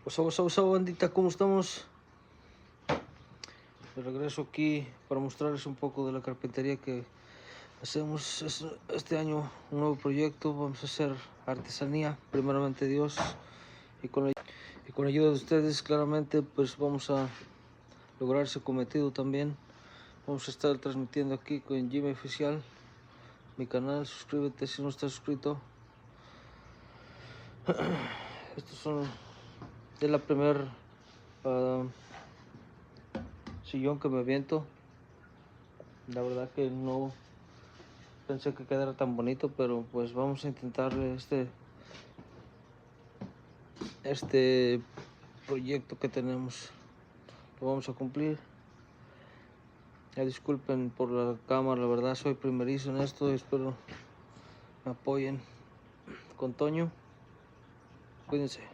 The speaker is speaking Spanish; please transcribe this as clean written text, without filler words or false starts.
Bandita, ¿cómo estamos? De regreso aquí para mostrarles un poco de la carpintería que hacemos este año. Un nuevo proyecto, vamos a hacer artesanía, primeramente Dios, y con la ayuda de ustedes claramente pues vamos a lograr ese cometido también. Vamos a estar transmitiendo aquí con Jimmy Oficial, mi canal. Suscríbete si no estás suscrito. Estos son de la primer sillón que me aviento. La verdad que no pensé que quedara tan bonito, pero pues vamos a intentarle este proyecto que tenemos. Lo vamos a cumplir. Ya disculpen por la cámara, la verdad soy primerizo en esto y espero me apoyen. Con Toño, cuídense.